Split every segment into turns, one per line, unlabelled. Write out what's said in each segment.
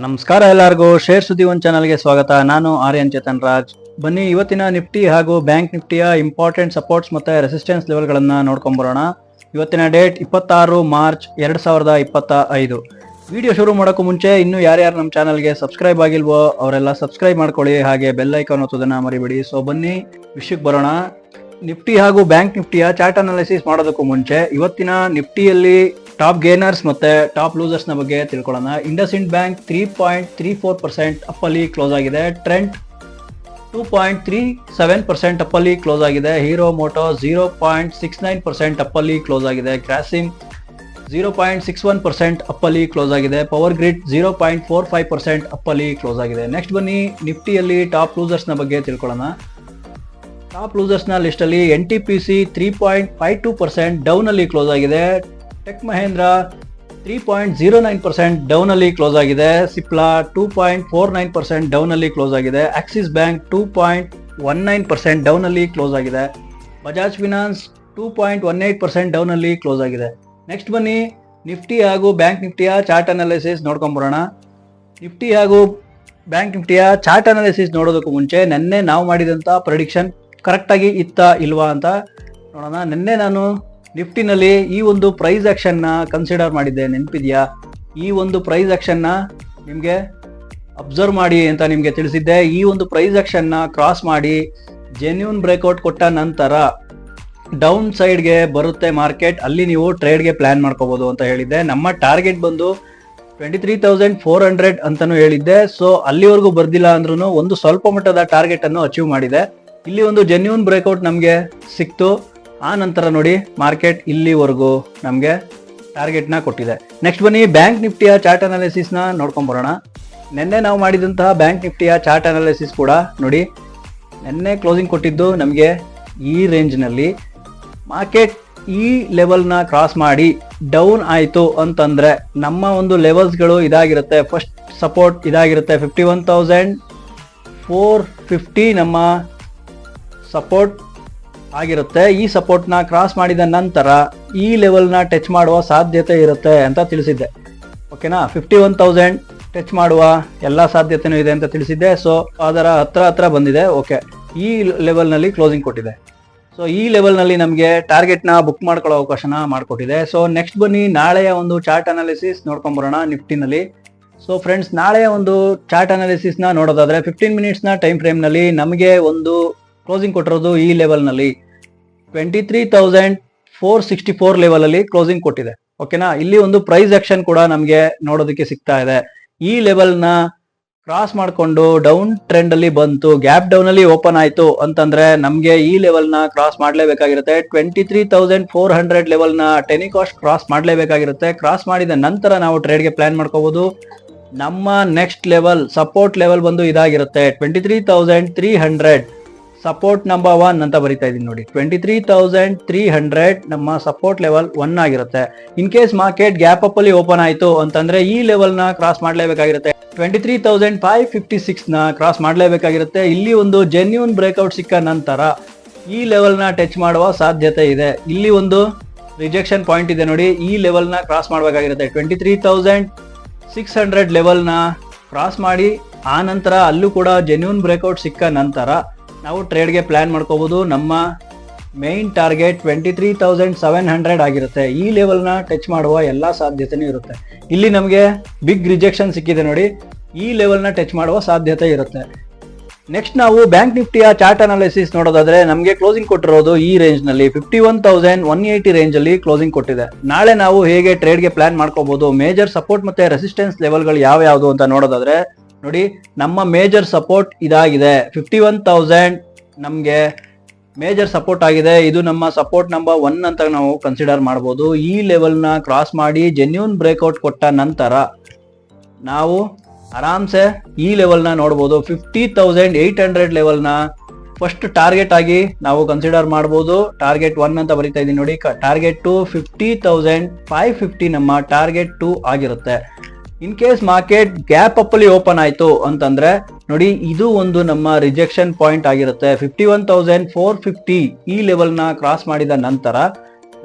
ನಮಸ್ಕಾರ ಎಲ್ಲರಿಗೂ ಶೇರ್ ಸುದ್ದಿ ಒಂದು ಚಾನಲ್ಗೆ ಸ್ವಾಗತ. ನಾನು ಆರ್ಯನ್ ಚೇತನ್ ರಾಜ್. ಬನ್ನಿ ಇವತ್ತಿನ ನಿಫ್ಟಿ ಹಾಗೂ ಬ್ಯಾಂಕ್ ನಿಫ್ಟಿಯ ಇಂಪಾರ್ಟೆಂಟ್ ಸಪೋರ್ಟ್ಸ್ ಮತ್ತೆ ರೆಸಿಸ್ಟೆನ್ಸ್ ಲೆವೆಲ್ಗಳನ್ನ ನೋಡ್ಕೊಂಡ್ ಬರೋಣ. ಇವತ್ತಿನ ಡೇಟ್ 26 ಮಾರ್ಚ್ 2025. ವಿಡಿಯೋ ಶುರು ಮಾಡೋಕ್ಕೂ ಮುಂಚೆ ಇನ್ನೂ ಯಾರ್ಯಾರು ನಮ್ಮ ಚಾನಲ್ಗೆ ಸಬ್ಸ್ಕ್ರೈಬ್ ಆಗಿಲ್ವೋ ಅವರೆಲ್ಲ ಸಬ್ಸ್ಕ್ರೈಬ್ ಮಾಡ್ಕೊಳ್ಳಿ, ಹಾಗೆ ಬೆಲ್ ಐಕಾನ್ ಒತ್ತೋದನ್ನ ಮರಿಬೇಡಿ. ಸೊ ಬನ್ನಿ ವಿಷಯಕ್ಕೆ ಬರೋಣ. ನಿಫ್ಟಿ ಹಾಗೂ ಬ್ಯಾಂಕ್ ನಿಫ್ಟಿಯ ಚಾರ್ಟ್ ಅನಾಲಿಸಿಸ್ ಮಾಡೋದಕ್ಕೂ ಮುಂಚೆ ಇವತ್ತಿನ ನಿಫ್ಟಿಯಲ್ಲಿ ಟಾಪ್ ಗೇನರ್ಸ್ ಮತ್ತೆ ಟಾಪ್ ಲೂಸರ್ಸ್ ನ ಬಗ್ಗೆ ತಿಳ್ಕೊಳ್ಳೋಣ. ಇಂಡಸ್ಇಂಡ್ ಬ್ಯಾಂಕ್ 3.34% ಅಪ್ ಅಲ್ಲಿ ಕ್ಲೋಸ್ ಆಗಿದೆ. ಟ್ರೆಂಟ್ 2.37% ಅಪ್ ಅಲ್ಲಿ ಕ್ಲೋಸ್ ಆಗಿದೆ. ಹೀರೋ ಮೋಟೋ 0.69% ಅಪ್ ಅಲ್ಲಿ ಕ್ಲೋಸ್ ಆಗಿದೆ. ಗ್ರಾಸಿಮ್ 0.61% ಅಪ್ ಅಲ್ಲಿ ಕ್ಲೋಸ್ ಆಗಿದೆ. ಪವರ್ ಗ್ರಿಡ್ 0.45% ಅಪ್ ಅಲ್ಲಿ ಕ್ಲೋಸ್ ಆಗಿದೆ. ನೆಕ್ಸ್ಟ್ ಬನ್ನಿ ನಿಫ್ಟಿಯಲ್ಲಿ ಟಾಪ್ ಲೂಸರ್ಸ್ ನ ಬಗ್ಗೆ ತಿಳ್ಕೊಳ್ಳೋಣ. ಟಾಪ್ ಲೂಸರ್ಸ್ ನ ಲಿಸ್ಟ್ ಅಲ್ಲಿ NTPC 3.52% ಡೌನ್ ಅಲ್ಲಿ ಕ್ಲೋಸ್ ಆಗಿದೆ. ಟೆಕ್ ಮಹೇಂದ್ರ 3.09% ಡೌನ್ ಅಲ್ಲಿ ಕ್ಲೋಸ್ ಆಗಿದೆ. ಸಿಪ್ಲಾ 2.49% ಡೌನ್ ಅಲ್ಲಿ ಕ್ಲೋಸ್ ಆಗಿದೆ. ಆಕ್ಸಿಸ್ ಬ್ಯಾಂಕ್ 2.19% ಡೌನ್ ಅಲ್ಲಿ ಕ್ಲೋಸ್ ಆಗಿದೆ. ಬಜಾಜ್ ಫಿನಾನ್ಸ್ 2.18% ಡೌನ್ ಅಲ್ಲಿ ಕ್ಲೋಸ್ ಆಗಿದೆ. ನೆಕ್ಸ್ಟ್ ಬನ್ನಿ ನಿಫ್ಟಿ ಹಾಗೂ ಬ್ಯಾಂಕ್ ನಿಫ್ಟಿಯ ಚಾರ್ಟ್ ಅನಾಲಿಸಿಸ್ ನೋಡ್ಕೊಂಡ್ ಬರೋಣ. ನಿಫ್ಟಿ ಹಾಗೂ ಬ್ಯಾಂಕ್ ನಿಫ್ಟಿಯ ಚಾರ್ಟ್ ಅನಾಲಿಸಿಸ್ ನೋಡೋದಕ್ಕೂ ಮುಂಚೆ ನಿನ್ನೆ ನಾವು ಮಾಡಿದಂತ ಪ್ರೆಡಿಕ್ಷನ್ ಕರೆಕ್ಟ್ ಆಗಿ ಇತ್ತ ಇಲ್ವಾ ಅಂತ ನೋಡೋಣ. ನಿನ್ನೆ ನಾನು ನಿಫ್ಟಿನಲ್ಲಿ ಈ ಒಂದು ಪ್ರೈಸ್ ಆಕ್ಷನ್ ನ ಕನ್ಸಿಡರ್ ಮಾಡಿದ್ದೆ, ನೆನಪಿದ್ಯಾ? ಈ ಒಂದು ಪ್ರೈಸ್ ಆಕ್ಷನ್ ನ ನಿಮ್ಗೆ ಅಬ್ಸರ್ವ್ ಮಾಡಿ ಅಂತ ನಿಮ್ಗೆ ತಿಳಿಸಿದ್ದೆ. ಈ ಒಂದು ಪ್ರೈಸ್ ಆಕ್ಷನ್ ನ ಕ್ರಾಸ್ ಮಾಡಿ ಜೆನ್ಯೂನ್ ಬ್ರೇಕ್ಔಟ್ ಕೊಟ್ಟ ನಂತರ ಡೌನ್ ಸೈಡ್ಗೆ ಬರುತ್ತೆ ಮಾರ್ಕೆಟ್, ಅಲ್ಲಿ ನೀವು ಟ್ರೇಡ್ಗೆ ಪ್ಲಾನ್ ಮಾಡ್ಕೋಬಹುದು ಅಂತ ಹೇಳಿದ್ದೆ. ನಮ್ಮ ಟಾರ್ಗೆಟ್ ಬಂದು 23,400 ಅಂತಾನು ಹೇಳಿದ್ದೆ. ಸೊ ಅಲ್ಲಿವರೆಗೂ ಬರ್ದಿಲ್ಲ ಅಂದ್ರೂ ಒಂದು ಸ್ವಲ್ಪ ಮಟ್ಟದ ಟಾರ್ಗೆಟ್ ಅನ್ನು ಅಚೀವ್ ಮಾಡಿದೆ. ಇಲ್ಲಿ ಒಂದು ಜೆನ್ಯೂನ್ ಬ್ರೇಕ್ಔಟ್ ನಮಗೆ ಸಿಕ್ತು. ಆ ನಂತರ ನೋಡಿ ಮಾರ್ಕೆಟ್ ಇಲ್ಲಿವರೆಗೂ ನಮಗೆ ಟಾರ್ಗೆಟ್ ನ ಕೊಟ್ಟಿದೆ. ನೆಕ್ಸ್ಟ್ ಬನ್ನಿ ಬ್ಯಾಂಕ್ ನಿಫ್ಟಿಯ ಚಾರ್ಟ್ ಅನಾಲಿಸಿಸ್ ನ ನೋಡ್ಕೊಂಡ್ ಬರೋಣ. ನಿನ್ನೆ ನಾವು ಮಾಡಿದಂತಹ ಬ್ಯಾಂಕ್ ನಿಫ್ಟಿಯ ಚಾರ್ಟ್ ಅನಾಲಿಸಿಸ್ ಕೂಡ ನೋಡಿ, ನಿನ್ನೆ ಕ್ಲೋಸಿಂಗ್ ಕೊಟ್ಟಿದ್ದು ನಮಗೆ ಈ ರೇಂಜ್ ನಲ್ಲಿ. ಮಾರ್ಕೆಟ್ ಈ ಲೆವೆಲ್ ನ ಕ್ರಾಸ್ ಮಾಡಿ ಡೌನ್ ಆಯ್ತು ಅಂತಂದ್ರೆ ನಮ್ಮ ಒಂದು ಲೆವೆಲ್ಸ್ ಗಳು ಇದಾಗಿರುತ್ತೆ. ಫಸ್ಟ್ ಸಪೋರ್ಟ್ ಇದಾಗಿರುತ್ತೆ 51,450 ನಮ್ಮ ಸಪೋರ್ಟ್ ಆಗಿರುತ್ತೆ. ಈ ಸಪೋರ್ಟ್ ನ ಕ್ರಾಸ್ ಮಾಡಿದ ನಂತರ ಈ ಲೆವೆಲ್ ನ ಟಚ್ ಮಾಡುವ ಸಾಧ್ಯತೆ ಇರುತ್ತೆ ಅಂತ ತಿಳಿಸಿದ್ದೆ. ಓಕೆನಾ, 51,000 ಟಚ್ ಮಾಡುವ ಎಲ್ಲಾ ಸಾಧ್ಯತೆನೂ ಇದೆ ಅಂತ ತಿಳಿಸಿದ್ದೆ. ಸೊ ಅದರ ಹತ್ರ ಬಂದಿದೆ. ಓಕೆ, ಈ ಲೆವೆಲ್ ನಲ್ಲಿ ಕ್ಲೋಸಿಂಗ್ ಕೊಟ್ಟಿದೆ. ಸೊ ಈ ಲೆವೆಲ್ ನಲ್ಲಿ ನಮಗೆ ಟಾರ್ಗೆಟ್ ನ ಬುಕ್ ಮಾಡ್ಕೊಳ್ಳೋ ಅವಕಾಶನ ಮಾಡಿಕೊಟ್ಟಿದೆ. ಸೊ ನೆಕ್ಸ್ಟ್ ಬನ್ನಿ ನಾಳೆಯ ಒಂದು ಚಾರ್ಟ್ ಅನಾಲಿಸಿಸ್ ನೋಡ್ಕೊಂಡ್ ಬರೋಣ ನಿಫ್ಟಿನಲ್ಲಿ. ಸೊ ಫ್ರೆಂಡ್ಸ್, ನಾಳೆಯ ಒಂದು ಚಾರ್ಟ್ ಅನಾಲಿಸಿಸ್ ನ ನೋಡೋದಾದ್ರೆ 15 ಮಿನಿಟ್ಸ್ ನ ಟೈಮ್ ಫ್ರೇಮ್ ನಲ್ಲಿ ನಮಗೆ ಒಂದು ಕ್ಲೋಸಿಂಗ್ ಕೊಟ್ಟಿರೋದು ಈ ಲೆವೆಲ್ ನಲ್ಲಿ 23,464 ಲೆವೆಲ್ ಅಲ್ಲಿ ಕ್ಲೋಸಿಂಗ್ ಕೊಟ್ಟಿದೆ. ಓಕೆನಾ, ಇಲ್ಲಿ ಒಂದು ಪ್ರೈಸ್ ಆಕ್ಷನ್ ಕೂಡ ನಮಗೆ ನೋಡೋದಕ್ಕೆ ಸಿಗ್ತಾ ಇದೆ. ಈ ಲೆವೆಲ್ ನ ಕ್ರಾಸ್ ಮಾಡಿಕೊಂಡು ಡೌನ್ ಟ್ರೆಂಡ್ ಅಲ್ಲಿ ಬಂತು, ಗ್ಯಾಪ್ ಡೌನ್ ಅಲ್ಲಿ ಓಪನ್ ಆಯ್ತು ಅಂತಂದ್ರೆ ನಮ್ಗೆ ಈ ಲೆವೆಲ್ ನ ಕ್ರಾಸ್ ಮಾಡ್ಲೇಬೇಕಾಗಿರುತ್ತೆ. 23,400 ಲೆವೆಲ್ ನ ಟೆನಿ ಕಾಸ್ಟ್ ಕ್ರಾಸ್ ಮಾಡ್ಲೇಬೇಕಾಗಿರುತ್ತೆ. ಕ್ರಾಸ್ ಮಾಡಿದ ನಂತರ ನಾವು ಟ್ರೇಡ್ಗೆ ಪ್ಲಾನ್ ಮಾಡ್ಕೋಬಹುದು. ನಮ್ಮ ನೆಕ್ಸ್ಟ್ ಲೆವೆಲ್ ಸಪೋರ್ಟ್ ಲೆವೆಲ್ ಬಂದು ಇದಾಗಿರುತ್ತೆ 23,300. ಸಪೋರ್ಟ್ ನಂಬರ್ 1 ಅಂತ ಬರಿತಾ ಇದೀನಿ ನೋಡಿ. 23,300 ನಮ್ಮ ಸಪೋರ್ಟ್ ಲೆವೆಲ್ 1 ಆಗಿರುತ್ತೆ. In case market gap up ಅಲ್ಲಿ ಓಪನ್ ಆಯ್ತು ಅಂತಂದ್ರೆ ಈ ಲೆವೆಲ್ ನ ಕ್ರಾಸ್ ಮಾಡ್ಲೇಬೇಕಾಗಿರುತ್ತೆ. 23,556 ನ ಕ್ರಾಸ್ ಮಾಡ್ಲೇಬೇಕಾಗಿರುತ್ತೆ. ಇಲ್ಲಿ ಒಂದು ಜೆನ್ಯೂನ್ ಬ್ರೇಕ್ಔಟ್ ಸಿಕ್ಕ ನಂತರ ಈ ಲೆವೆಲ್ ನ ಟಚ್ ಮಾಡುವ ಸಾಧ್ಯತೆ ಇದೆ. ಇಲ್ಲಿ ಒಂದು ರಿಜೆಕ್ಷನ್ ಪಾಯಿಂಟ್ ಇದೆ ನೋಡಿ, ಈ ಲೆವೆಲ್ ನ ಕ್ರಾಸ್ ಮಾಡಬೇಕಾಗಿರುತ್ತೆ. 23,600 ಲೆವೆಲ್ ನ ಕ್ರಾಸ್ ಮಾಡಿ ಆ ನಂತರ ಅಲ್ಲೂ ಕೂಡ ಜೆನ್ಯೂನ್ ಬ್ರೇಕ್ಔಟ್ ಸಿಕ್ಕ ನಂತರ ನಾವು ಟ್ರೇಡ್ಗೆ ಪ್ಲಾನ್ ಮಾಡ್ಕೋಬಹುದು. ನಮ್ಮ ಮೇನ್ ಟಾರ್ಗೆಟ್ 23,700 ಆಗಿರುತ್ತೆ. ಈ ಲೆವೆಲ್ ನ ಟಚ್ ಮಾಡುವ ಎಲ್ಲಾ ಸಾಧ್ಯತೆನೂ ಇರುತ್ತೆ. ಇಲ್ಲಿ ನಮಗೆ ಬಿಗ್ ರಿಜೆಕ್ಷನ್ ಸಿಕ್ಕಿದೆ ನೋಡಿ, ಈ ಲೆವೆಲ್ ನ ಟಚ್ ಮಾಡುವ ಸಾಧ್ಯತೆ ಇರುತ್ತೆ. ನೆಕ್ಸ್ಟ್ ನಾವು ಬ್ಯಾಂಕ್ ನಿಫ್ಟಿಯ ಚಾರ್ಟ್ ಅನಾಲಿಸಿಸ್ ನೋಡೋದಾದ್ರೆ ನಮಗೆ ಕ್ಲೋಸಿಂಗ್ ಕೊಟ್ಟಿರೋದು ಈ ರೇಂಜ್ ನಲ್ಲಿ 51,180 ರೇಂಜ್ ಅಲ್ಲಿ ಕ್ಲೋಸಿಂಗ್ ಕೊಟ್ಟಿದೆ. ನಾಳೆ ನಾವು ಹೇಗೆ ಟ್ರೇಡ್ಗೆ ಪ್ಲಾನ್ ಮಾಡ್ಕೋಬಹುದು, ಮೇಜರ್ ಸಪೋರ್ಟ್ ಮತ್ತೆ ರೆಸಿಸ್ಟೆನ್ಸ್ ಲೆವೆಲ್ಗಳು ಯಾವ್ಯಾವುದು ಅಂತ ನೋಡೋದಾದ್ರೆ ನೋಡಿ, ನಮ್ಮ ಮೇಜರ್ ಸಪೋರ್ಟ್ ಇದಾಗಿದೆ 51,000 ನಮ್ಗೆ ಮೇಜರ್ ಸಪೋರ್ಟ್ ಆಗಿದೆ. ಇದು ನಮ್ಮ ಸಪೋರ್ಟ್ ನಂಬರ್ 1 ಅಂತ ನಾವು ಕನ್ಸಿಡರ್ ಮಾಡಬಹುದು. ಈ ಲೆವೆಲ್ ನ ಕ್ರಾಸ್ ಮಾಡಿ ಜೆನ್ಯೂನ್ ಬ್ರೇಕ್ಔಟ್ ಕೊಟ್ಟ ನಂತರ ನಾವು ಆರಾಮ್ಸೆ ಈ ಲೆವೆಲ್ ನ ನೋಡಬಹುದು. 50,800 ಲೆವೆಲ್ ನ ಫಸ್ಟ್ ಟಾರ್ಗೆಟ್ ಆಗಿ ನಾವು ಕನ್ಸಿಡರ್ ಮಾಡಬಹುದು. ಟಾರ್ಗೆಟ್ 1 ಅಂತ ಬರೀತಾ ಇದೀನಿ ನೋಡಿ. ಟಾರ್ಗೆಟ್ 2 50,550 ನಮ್ಮ ಟಾರ್ಗೆಟ್ 2 ಆಗಿರುತ್ತೆ. In case market gap up ಅಲ್ಲಿ ಓಪನ್ ಆಯ್ತು ಅಂತಂದ್ರೆ ನೋಡಿ, ಇದು ಒಂದು ನಮ್ಮ ರಿಜೆಕ್ಷನ್ ಪಾಯಿಂಟ್ ಆಗಿರುತ್ತೆ. 51,450 ಈ ಲೆವೆಲ್ ನ ಕ್ರಾಸ್ ಮಾಡಿದ ನಂತರ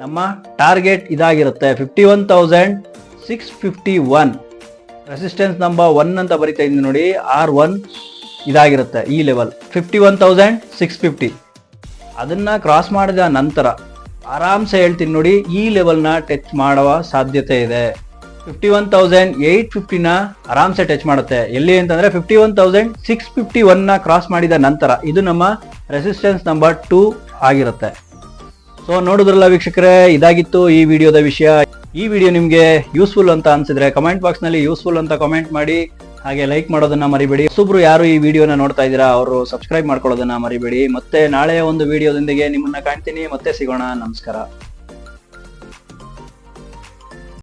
ನಮ್ಮ ಟಾರ್ಗೆಟ್ ಇದಾಗಿರುತ್ತೆ 51,651. ರೆಸಿಸ್ಟೆನ್ಸ್ ನಂಬರ್ 1 ಅಂತ ಬರಿತಾ ಇದ್ದೀನಿ ನೋಡಿ, R1 ಇದಾಗಿರುತ್ತೆ ಈ ಲೆವೆಲ್ 51,650. ಅದನ್ನ ಕ್ರಾಸ್ ಮಾಡಿದ ನಂತರ ಆರಾಮ್ಸೆ ಹೇಳ್ತೀನಿ ನೋಡಿ, ಈ ಲೆವೆಲ್ನ ಟಚ್ ಮಾಡುವ ಸಾಧ್ಯತೆ ಇದೆ. 51,850ನ ಆರಾಮ್ಸೆ ಟಚ್ ಮಾಡುತ್ತೆ. ಎಲ್ಲಿ ಅಂತಂದ್ರೆ 51,651ನ ಕ್ರಾಸ್ ಮಾಡಿದ ನಂತರ ಇದು ನಮ್ಮ ರೆಸಿಸ್ಟೆನ್ಸ್ ನಂಬರ್ 2 ಆಗಿರುತ್ತೆ. ಸೊ ನೋಡಿದ್ರಲ್ಲ ವೀಕ್ಷಕರೇ, ಇದಾಗಿತ್ತು ಈ ವಿಡಿಯೋದ ವಿಷಯ. ಈ ವಿಡಿಯೋ ನಿಮ್ಗೆ ಯೂಸ್ಫುಲ್ ಅಂತ ಅನ್ಸಿದ್ರೆ ಕಮೆಂಟ್ ಬಾಕ್ಸ್ ನಲ್ಲಿ ಯೂಸ್ಫುಲ್ ಅಂತ ಕಮೆಂಟ್ ಮಾಡಿ, ಹಾಗೆ ಲೈಕ್ ಮಾಡೋದನ್ನ ಮರಿಬೇಡಿ. ಹೊಸಬ್ರು ಯಾರು ಈ ವಿಡಿಯೋನ ನೋಡ್ತಾ ಇದ್ದೀರಾ ಅವರು ಸಬ್ಸ್ಕ್ರೈಬ್ ಮಾಡ್ಕೊಳ್ಳೋದನ್ನ ಮರಿಬೇಡಿ. ಮತ್ತೆ ನಾಳೆ ಒಂದು ವಿಡಿಯೋದೊಂದಿಗೆ ನಿಮ್ಮನ್ನ ಕಾಣ್ತೀನಿ. ಮತ್ತೆ ಸಿಗೋಣ. ನಮಸ್ಕಾರ.